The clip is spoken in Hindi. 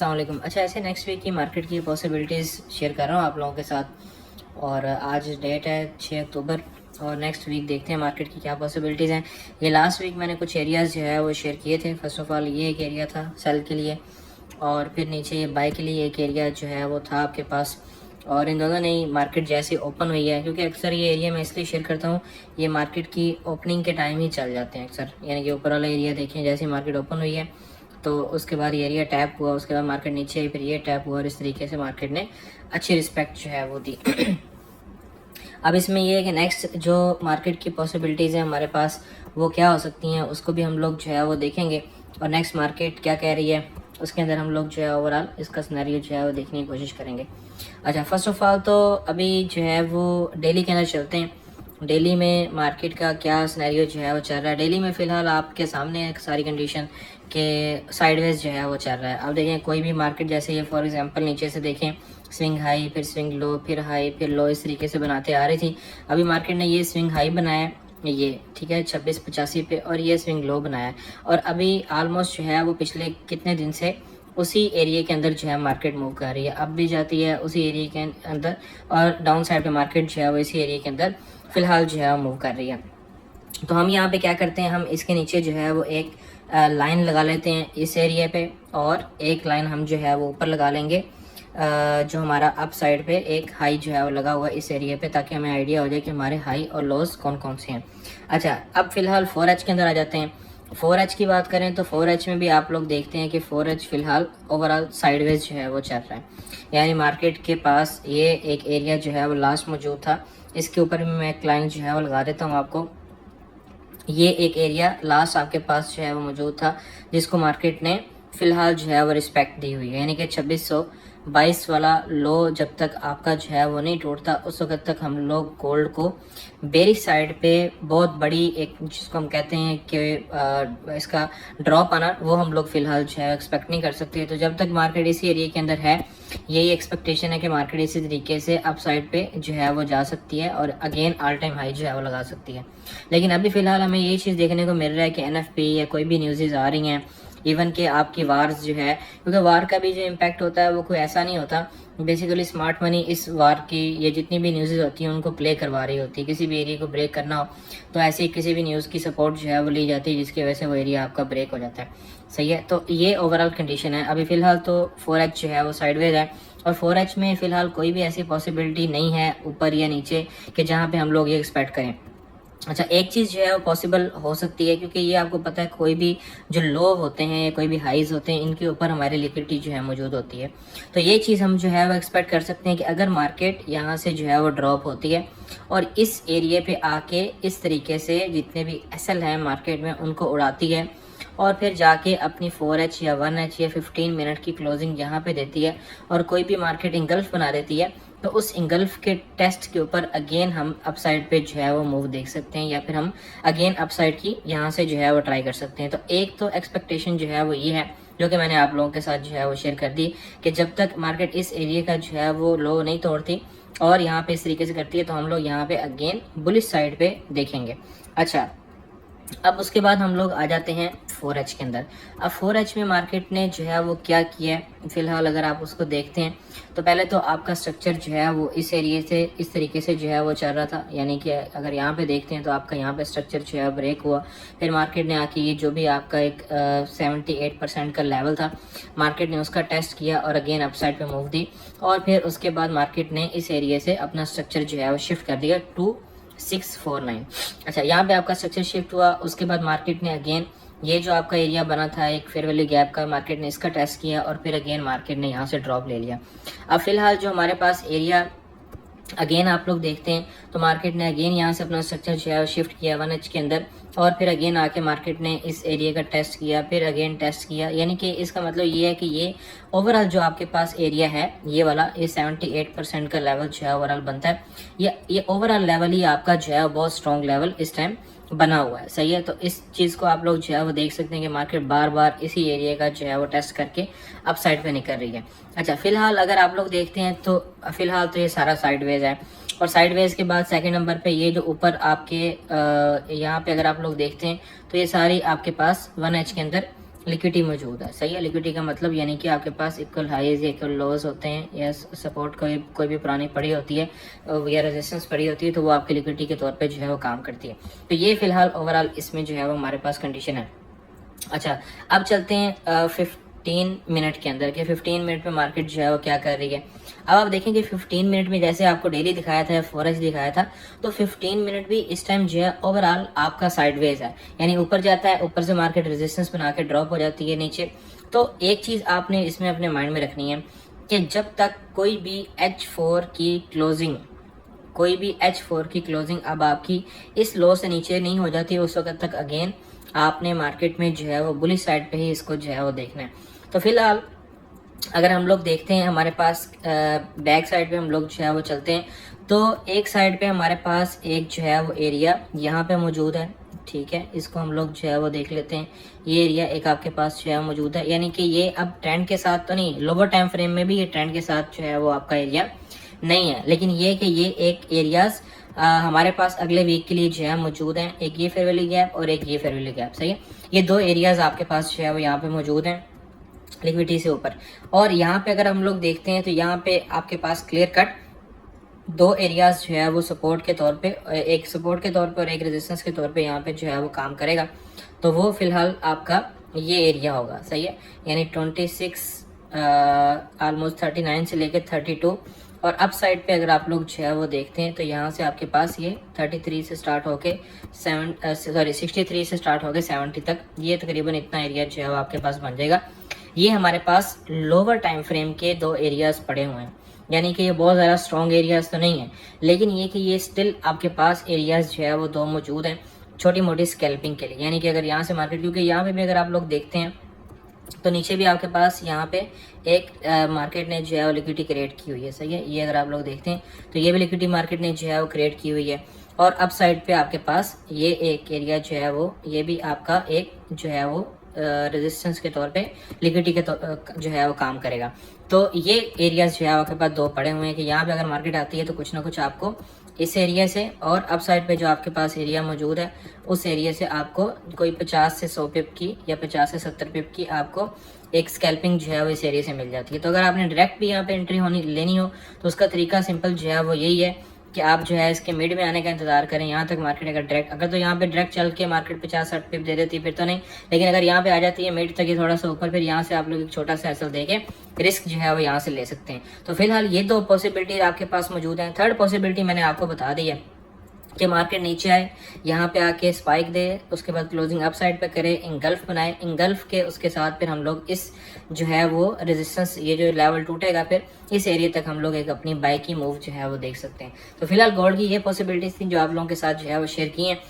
अस्सलाम वालेकुम। अच्छा, ऐसे नेक्स्ट वीक की मार्केट की पॉसिबिलिटीज़ शेयर कर रहा हूँ आप लोगों के साथ। और आज डेट है 6 अक्टूबर और नेक्स्ट वीक देखते हैं मार्केट की क्या पॉसिबिलिटीज़ हैं। ये लास्ट वीक मैंने कुछ एरियाज़ जो है वो शेयर किए थे। फर्स्ट ऑफ ऑल ये एक एरिया था सेल के लिए, और फिर नीचे ये बाई के लिए एक एरिया जो है वो था आपके पास। और इन दोनों ने मार्केट जैसे ओपन हुई है, क्योंकि अक्सर ये एरिया मैं इसलिए शेयर करता हूँ, ये मार्केट की ओपनिंग के टाइम ही चल जाते हैं अक्सर। यानी कि ऊपर वाला एरिया देखें, जैसे मार्केट ओपन हुई है तो उसके बाद ये एरिया टैप हुआ, उसके बाद मार्केट नीचे आई, फिर ये टैप हुआ, और इस तरीके से मार्केट ने अच्छी रिस्पेक्ट जो है वो दी। अब इसमें ये है कि नेक्स्ट जो मार्केट की पॉसिबिलिटीज़ हैं हमारे पास वो क्या हो सकती हैं, उसको भी हम लोग जो है वो देखेंगे। और नेक्स्ट मार्केट क्या कह रही है उसके अंदर हम लोग जो है ओवरऑल इसका सिनेरियो जो है वो देखने की कोशिश करेंगे। अच्छा, फर्स्ट ऑफ ऑल तो अभी जो है वो डेली के अंदर चलते हैं। दिल्ली में मार्केट का क्या सिनेरियो जो है वो चल रहा है। दिल्ली में फ़िलहाल आपके सामने है सारी कंडीशन के साइडवेज जो है वो चल रहा है। अब देखें कोई भी मार्केट, जैसे ये फॉर एग्जांपल नीचे से देखें, स्विंग हाई फिर स्विंग लो फिर हाई फिर लो, इस तरीके से बनाते आ रही थी। अभी मार्केट ने ये स्विंग हाई बनाया है, ये ठीक है 2685 पे, और ये स्विंग लो बनाया है। और अभी ऑलमोस्ट जो है वो पिछले कितने दिन से उसी एरिया के अंदर जो है मार्केट मूव कर रही है। अब भी जाती है उसी एरिया के अंदर, और डाउन साइड पे मार्केट जो है वो इसी एरिया के अंदर फ़िलहाल जो है मूव कर रही है। तो हम यहाँ पे क्या करते हैं, हम इसके नीचे जो है वो एक लाइन लगा लेते हैं इस एरिया पे, और एक लाइन हम जो है वो ऊपर लगा लेंगे जो हमारा अप साइड पे एक हाई जो है वो लगा हुआ है इस एरिया पे, ताकि हमें आइडिया हो जाए कि हमारे हाई और लोज कौन कौन से हैं। अच्छा, अब फिलहाल 4H के अंदर आ जाते हैं। 4H की बात करें तो 4H में भी आप लोग देखते हैं कि 4H फिलहाल ओवरऑल साइडवेज जो है वो चल रहा है। यानी मार्केट के पास ये एक एरिया जो है वो लास्ट मौजूद था, इसके ऊपर भी मैं एक लाइन जो है वो लगा देता हूँ आपको। ये एक एरिया लास्ट आपके पास जो है वो मौजूद था, जिसको मार्केट ने फ़िलहाल जो है वो रिस्पेक्ट दी हुई है। यानी कि 2622 वाला लो जब तक आपका जो है वो नहीं टूटता, उस वक्त तक हम लोग गोल्ड को बेरिश साइड पे बहुत बड़ी एक, जिसको हम कहते हैं कि इसका ड्रॉप आना, वो हम लोग फ़िलहाल जो है एक्सपेक्ट नहीं कर सकते। तो जब तक मार्केट इसी एरिया के अंदर है, यही एक्सपेक्टेशन है कि मार्केट इसी तरीके से अप साइड पे जो है वो जा सकती है और अगेन ऑल टाइम हाई जो है वो लगा सकती है। लेकिन अभी फ़िलहाल हमें ये चीज़ देखने को मिल रहा है कि NFP या कोई भी न्यूज़ आ रही हैं, इवन कि आपकी वार्स जो है, क्योंकि वार का भी जो इम्पैक्ट होता है वो कोई ऐसा नहीं होता। बेसिकली स्मार्ट मनी इस वार की, ये जितनी भी न्यूज़ होती हैं उनको प्ले करवा रही होती है। किसी भी एरिया को ब्रेक करना हो तो ऐसे ही किसी भी न्यूज़ की सपोर्ट जो है वो ली जाती है, जिसकी वजह से वो एरिया आपका ब्रेक हो जाता है। सही है, तो ये ओवरऑल कंडीशन है। अभी फ़िलहाल तो 4H जो है वो साइडवेज है, और 4H में फ़िलहाल कोई भी ऐसी पॉसिबिलिटी नहीं है ऊपर या नीचे कि जहाँ पे हम लोग ये एक्सपेक्ट करें। अच्छा, एक चीज़ जो है वो पॉसिबल हो सकती है, क्योंकि ये आपको पता है कोई भी जो लो होते हैं या कोई भी हाइज होते हैं, इनके ऊपर हमारी लिक्विडिटी जो है मौजूद होती है। तो ये चीज़ हम जो है वो एक्सपेक्ट कर सकते हैं कि अगर मार्केट यहाँ से जो है वो ड्रॉप होती है और इस एरिया पे आके इस तरीके से जितने भी एसएल हैं मार्केट में उनको उड़ाती है, और फिर जाके अपनी 4H या 1H या 15 मिनट की क्लोजिंग यहाँ पे देती है, और कोई भी मार्केट इंगल्फ बना देती है, तो उस इंगल्फ के टेस्ट के ऊपर अगेन हम अपसाइड पे जो है वो मूव देख सकते हैं, या फिर हम अगेन अपसाइड की यहाँ से जो है वो ट्राई कर सकते हैं। तो एक तो एक्सपेक्टेशन जो है वो ये है, जो कि मैंने आप लोगों के साथ जो है वो शेयर कर दी, कि जब तक मार्केट इस एरिया का जो है वो लो नहीं तोड़ती और यहाँ पे इस तरीके से करती है, तो हम लोग यहाँ पे अगेन बुलिश साइड पे देखेंगे। अच्छा, अब उसके बाद हम लोग आ जाते हैं 4H के अंदर। अब 4H में मार्केट ने जो है वो क्या किया है फ़िलहाल, अगर आप उसको देखते हैं तो पहले तो आपका स्ट्रक्चर जो है वो इस एरिया से इस तरीके से जो है वो चल रहा था। यानी कि अगर यहाँ पे देखते हैं तो आपका यहाँ पे स्ट्रक्चर जो है ब्रेक हुआ, फिर मार्केट ने आके ये जो भी आपका एक 78% का लेवल था, मार्केट ने उसका टेस्ट किया और अगेन अपसाइड पे मूव दी, और फिर उसके बाद मार्केट ने इस एरिया से अपना स्ट्रक्चर जो है वो शिफ्ट कर दिया 2649। अच्छा, यहाँ पे आपका स्ट्रक्चर शिफ्ट हुआ, उसके बाद मार्केट ने अगेन ये जो आपका एरिया बना था एक फेयर वैल्यू गैप का, मार्केट ने इसका टेस्ट किया और फिर अगेन मार्केट ने यहाँ से ड्रॉप ले लिया। अब फिलहाल जो हमारे पास एरिया अगेन आप लोग देखते हैं तो मार्केट ने अगेन यहाँ से अपना स्ट्रक्चर जो है शिफ्ट किया 1H के अंदर, और फिर अगेन आके मार्केट ने इस एरिया का टेस्ट किया, फिर अगेन टेस्ट किया। यानी कि इसका मतलब ये है कि ये ओवरऑल जो आपके पास एरिया है ये वाला, ये 78% का लेवल जो है ओवरऑल बनता है। ये ओवरऑल लेवल ही आपका जो है बहुत स्ट्रॉन्ग लेवल इस टाइम बना हुआ है। सही है, तो इस चीज़ को आप लोग जो है वो देख सकते हैं कि मार्केट बार बार इसी एरिया का जो है वो टेस्ट करके अप साइड पे निकल रही है। अच्छा, फिलहाल अगर आप लोग देखते हैं तो फिलहाल तो ये सारा साइडवेज है, और साइडवेज के बाद सेकंड नंबर पे ये जो ऊपर आपके यहाँ पे अगर आप लोग देखते हैं तो ये सारी आपके पास 1H के अंदर लिक्विडिटी मौजूद है। सही है, लिक्विडिटी का मतलब यानी कि आपके पास इक्वल हाईज या इक्वल लोज होते हैं, या सपोर्ट कोई भी पुरानी पड़ी होती है या रेजिस्टेंस पड़ी होती है, तो वो आपकी लिक्विडिटी के तौर पे जो है वो काम करती है। तो ये फिलहाल ओवरऑल इसमें जो है वो हमारे पास कंडीशन है। अच्छा, अब चलते हैं 15 मिनट के अंदर के 15 मिनट में मार्केट जो है वो क्या कर रही है। अब आप देखेंगे 15 मिनट में जैसे आपको डेली दिखाया था या फॉरेक्स दिखाया था, तो 15 मिनट भी इस टाइम जो है ओवरऑल आपका साइडवेज है, यानी ऊपर जाता है, ऊपर से मार्केट रेजिस्टेंस बना के ड्रॉप हो जाती है नीचे। तो एक चीज़ आपने इसमें अपने माइंड में रखनी है कि जब तक कोई भी H4 की क्लोजिंग अब आपकी इस लो से नीचे नहीं हो जाती, उस वक्त तक अगेन आपने मार्केट में जो है वो बुलिश साइड पे ही इसको जो है वो देखना है। तो फिलहाल अगर हम लोग देखते हैं हमारे पास बैक साइड पे हम लोग जो है वो चलते हैं, तो एक साइड पे हमारे पास एक जो है वो एरिया यहाँ पे मौजूद है। ठीक है, इसको हम लोग जो है वो देख लेते हैं। ये एरिया एक आपके पास जो है मौजूद है, यानी कि ये अब ट्रेंड के साथ तो नहीं, लोअर टाइम फ्रेम में भी ये ट्रेंड के साथ जो है वो आपका एरिया नहीं है, लेकिन ये कि ये एक एरियाज हमारे पास अगले वीक के लिए जो है मौजूद हैं। एक ये फेयर वैल्यू गैप और एक ये फेयर वैल्यू गैप। सही है, ये दो एरियाज आपके पास जो है वो यहाँ पे मौजूद हैं लिक्विडिटी से ऊपर। और यहाँ पे अगर हम लोग देखते हैं तो यहाँ पे आपके पास क्लियर कट दो एरियाज जो है वो सपोर्ट के तौर पे, एक सपोर्ट के तौर पे और एक रेजिस्टेंस के तौर पे यहाँ पे जो है वो काम करेगा। तो वो फिलहाल आपका ये एरिया होगा। सही है, यानी 26 ऑलमोस्ट 39 से लेकर 32। और अप साइड पे अगर आप लोग जो है वो देखते हैं तो यहाँ से आपके पास ये 33 से स्टार्ट होके 63 से स्टार्ट होके 70 तक, ये तकरीबन इतना एरिया जो है वो आपके पास बन जाएगा। ये हमारे पास लोअर टाइम फ्रेम के दो एरियाज पड़े हुए हैं, यानी कि ये बहुत ज़्यादा स्ट्रॉन्ग एरियाज तो नहीं है, लेकिन ये कि ये स्टिल आपके पास एरियाज जो है वो दो मौजूद हैं छोटी मोटी स्कैल्पिंग के लिए। यानी कि अगर यहाँ से मार्केट, क्योंकि यहाँ पे भी अगर आप लोग देखते हैं तो नीचे भी आपके पास यहाँ पे एक मार्केट ने जो है वो लिक्विडिटी क्रिएट की हुई है। सही है, ये अगर आप लोग देखते हैं तो ये भी लिक्विडिटी मार्केट ने जो है वो क्रिएट की हुई है। और अप साइड पे आपके पास ये एक एरिया जो है वो, ये भी आपका एक जो है वो रेजिस्टेंस के तौर पे लिक्विडिटी के जो है वो काम करेगा। तो ये एरियाज जो है आपके पास दो पड़े हुए हैं कि यहाँ पे अगर मार्केट आती है तो कुछ ना कुछ आपको इस एरिया से और अप साइड पे जो आपके पास एरिया मौजूद है उस एरिया से आपको कोई 50 से 100 पिप की या 50 से 70 पिप की आपको एक स्कैल्पिंग जो है वो इस एरिया से मिल जाती है। तो अगर आपने डायरेक्ट भी यहाँ पे एंट्री लेनी हो तो उसका तरीका सिंपल जो है वो यही है कि आप जो है इसके मिड में आने का इंतजार करें। यहाँ तक मार्केट अगर तो यहाँ पे डायरेक्ट चल के मार्केट 50-60 पिप दे देती है फिर तो नहीं, लेकिन अगर यहाँ पे आ जाती है मिड तक ही थोड़ा सा ऊपर, फिर यहाँ से आप लोग एक छोटा सा एसएल देके रिस्क जो है वो यहाँ से ले सकते हैं। तो फिलहाल ये दो पॉसिबिलिटी आपके पास मौजूद हैं। थर्ड पॉसिबिलिटी मैंने आपको बता दी है कि मार्केट नीचे आए, यहाँ पे आके स्पाइक दे, उसके बाद क्लोजिंग अप साइड पे करे, इंगल्फ बनाए, इंगल्फ के उसके साथ फिर हम लोग इस जो है वो रेजिस्टेंस, ये जो लेवल टूटेगा फिर इस एरिया तक हम लोग एक अपनी बाई की मूव जो है वो देख सकते हैं। तो फिलहाल गोल्ड की ये पॉसिबिलिटीज थी जो आप लोगों के साथ जो है वो शेयर की हैं।